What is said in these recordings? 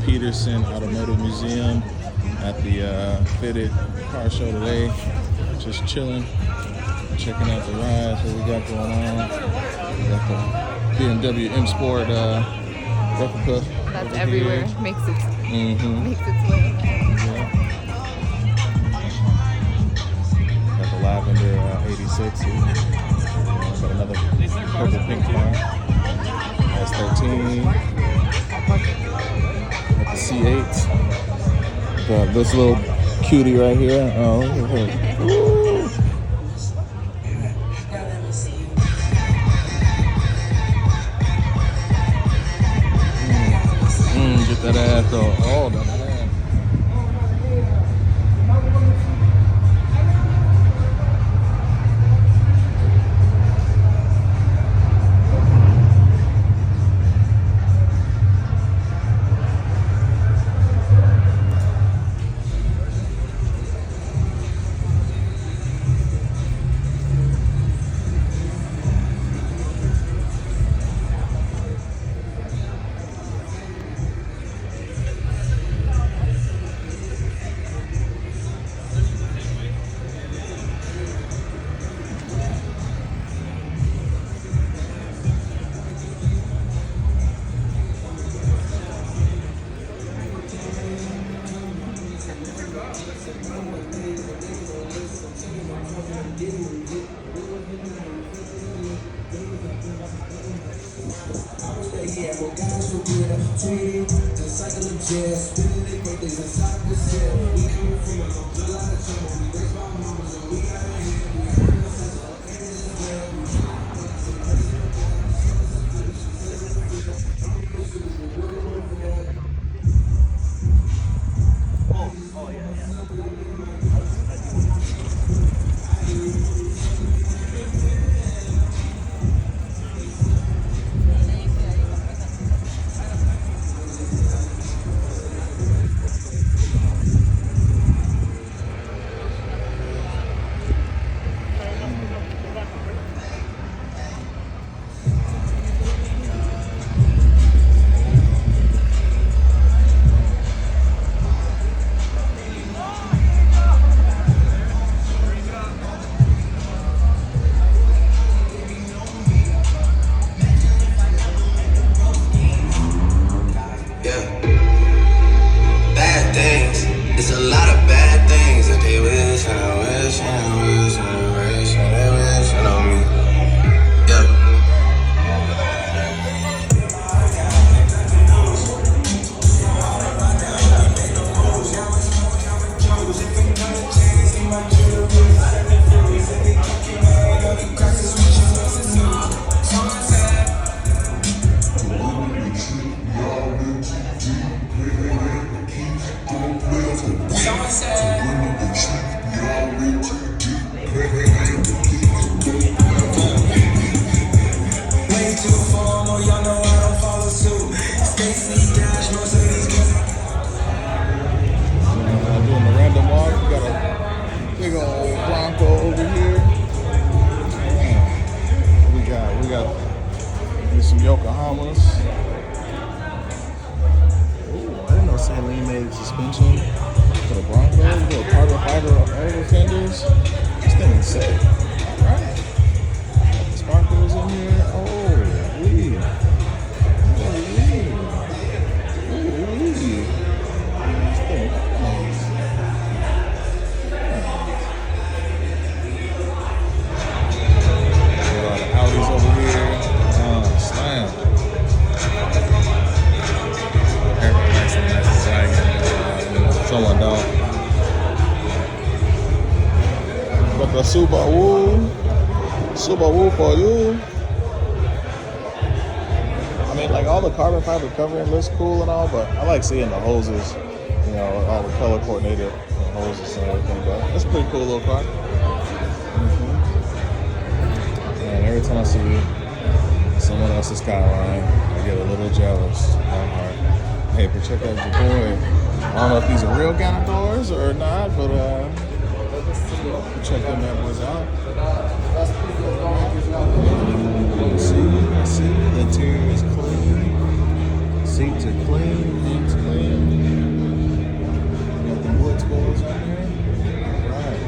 Petersen Automotive Museum at the fitted car show today. Just chilling, checking out the rides, what we got going on. We got the BMW M Sport replica. That's everywhere. Here. Makes its Mm-hmm. way. Yeah. Got the Lavender 86 here. Got another purple pink car. S13. Got the C8. Got this little cutie right here. Oh, look at her. Get that ass though. Oh, that ass. Doing the random walk. We got a big old Bronco over here. We got some Yokohamas. Ooh, I didn't know Saline made suspension for the Bronco. Little carbon fiber over fenders. This thing is sick. Alright. Got the sparklers in here. Oh, wee. Got the Subaru for you. I mean, like all the carbon fiber covering looks cool and all, but I like seeing the hoses, you know, all the color coordinated hoses and everything. But it's a pretty cool little car. And every time I see someone else's Skyline, I get a little jealous. Hey, but check out your boy. I don't know if these are real Ganadors or not, but check them boys out. See, the interior is clean. Seats are clean. Seats clean. Got the wood spoilers on here. Alright.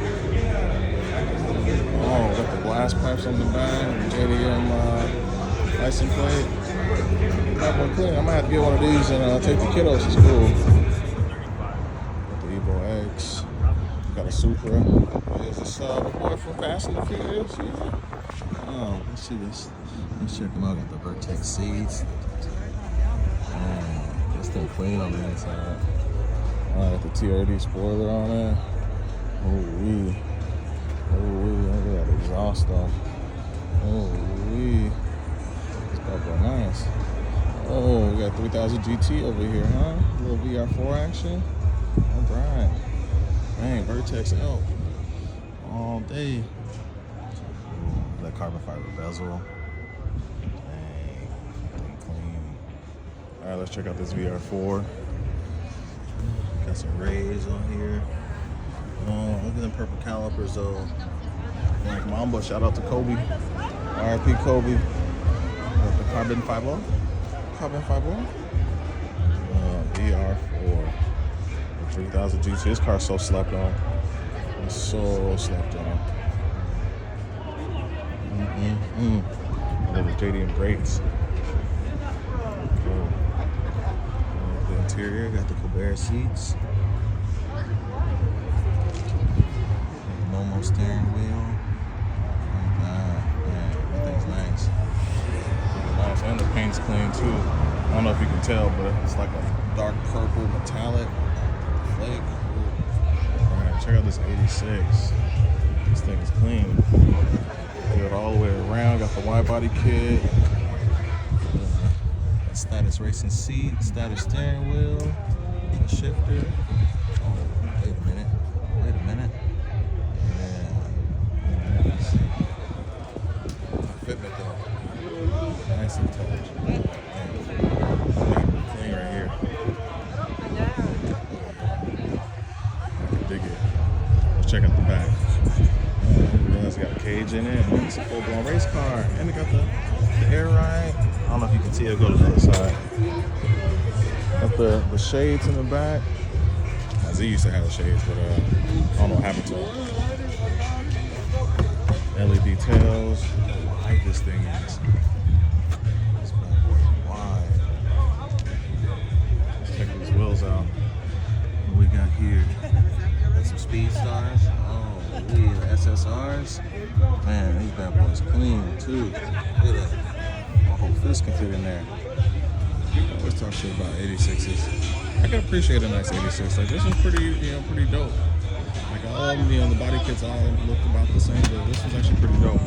Oh, got the glass pipes on the back. JDM license plate. That one clean. I might have to get one of these and take the kiddos to school. Got the Evo X. Got a Supra. Here's this the boy from Fast and the Furious. Yeah. Oh, let's see this. Let's check them out. Got the Vertex seats. This thing clean on the inside. Got the TRD spoiler on there. Oh-wee. Oh-wee. Look at that exhaust though. Oh-wee. It's probably nice. Oh, we got 3000 GT over here, huh? A little VR4 action. All right. Dang, Vertex out all day. Ooh, that carbon fiber bezel. Dang, thing clean. All right, let's check out this VR4. Got some rays on here. Oh, look at them purple calipers though. Like Mamba, shout out to Kobe. RIP Kobe. Got the carbon fiber. Carbon fiber. VR4. 3000 GT. This car's so slept on. It's so slept on. Little JDM brakes. Cool. The interior got the Colbert seats. Momo steering wheel. Man, that thing's nice. Nice, and the paint's clean too. I don't know if you can tell, but it's like a dark purple metallic. Alright, check out this 86. This thing is clean. Got it all the way around. Got the wide body kit. Status racing seat. Status steering wheel. The shifter. Oh, wait a minute. Wait a minute. Yeah. Let's see. Fitment though. Nice and touch. Clean right here. Check out the back. It's got a cage in it. It's a full-blown race car. And it got the air ride. I don't know if you can see it. Go to the other side. Got the shades in the back. Z used to have the shades, but I don't know what happened to them. LED tails. How wide this thing is. It's wide. Let's check these wheels out. What we got here? Some Speed Stars. Oh, the SSRs. Man, these bad boys clean too. Look at that. My whole fist can fit in there. Let's talk shit about 86s. I can appreciate a nice 86. Like this was pretty, pretty dope. Like all of them, the body kits all looked about the same, but this was actually pretty dope.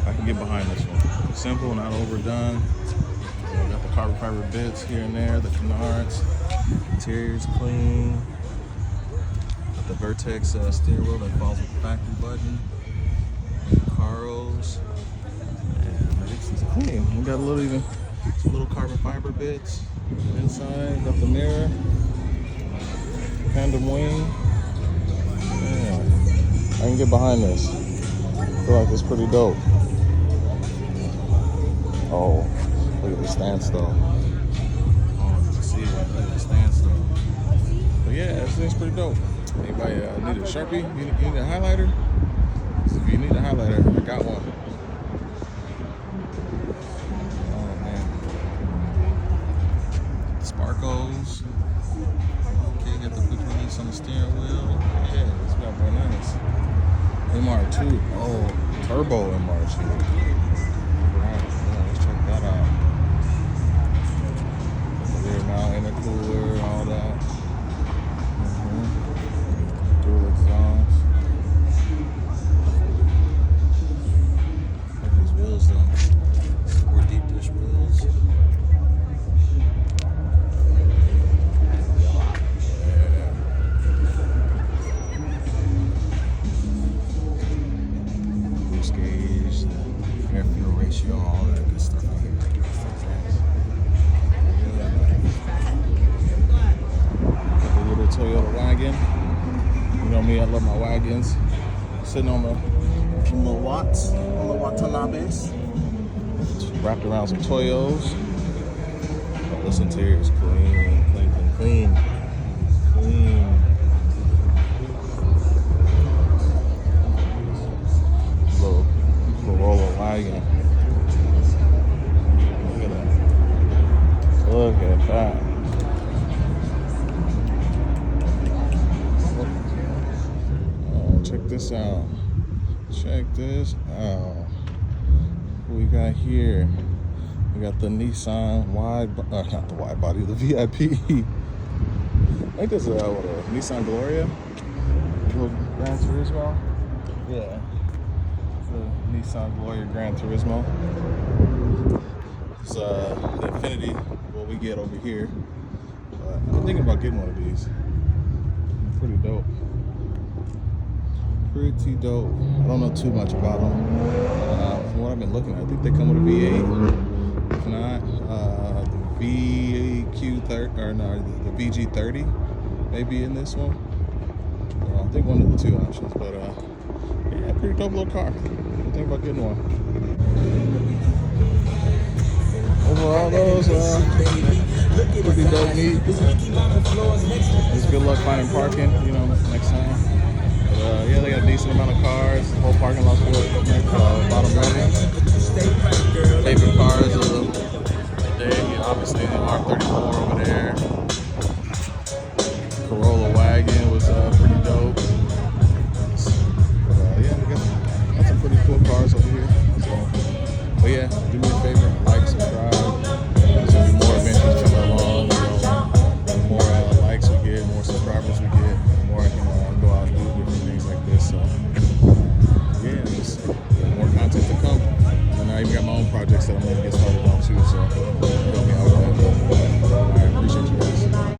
I can get behind this one. Simple, not overdone. Got the carbon fiber bits here and there, the canards. Interior's clean. The Vertex steering wheel that falls with the factory button. Caros. And this is clean. We got some little carbon fiber bits inside. Got the mirror. Tandem wing. Yeah. I can get behind this. I feel like it's pretty dope. Oh, look at the standstill. Oh, you can see it. Look at the standstill. But yeah, this thing's pretty dope. Anybody need a Sharpie? You need a highlighter? So if you need a highlighter, I got one. Oh man. Sparkles. Okay, got the quick release on the steering wheel. Yeah, this got more nice. MR2. Oh, turbo MR2. Alright, let's check that out. The rear mount intercooler, all that. Dual exhaust. Look at these wheels though. 4 deep dish wheels. Yeah. Boost gauge, air fuel ratio, all that good stuff in here. Got the little Toyota wagon. You know me, I love my wagons. Sitting on the Watts, on the Watanabes. Wrapped around some Toyos. This interior is clean, clean, clean, clean, clean. Little roller wagon. Look at that. Look at that. Oh, check this out. Check this out. What we got here? We got the Nissan not the wide body, the VIP. I think this is a Nissan Gloria. Little Gran Turismo. Yeah. It's a Nissan Gloria Gran Turismo. It's the Infinity, what we get over here. But I'm thinking about getting one of these. Pretty dope. Pretty dope. I don't know too much about them. From what I've been looking at, I think they come with a V8. If not, the VQ30 or no, the VG30 maybe in this one. I think one of the two options, but yeah, pretty dope little car. I'm thinking about getting one. Overall, those pretty dope neat. Just good luck finding parking, you know, next time. But yeah, they got a decent amount of cars. The whole parking lot's full. Bottom running. Favorite cars.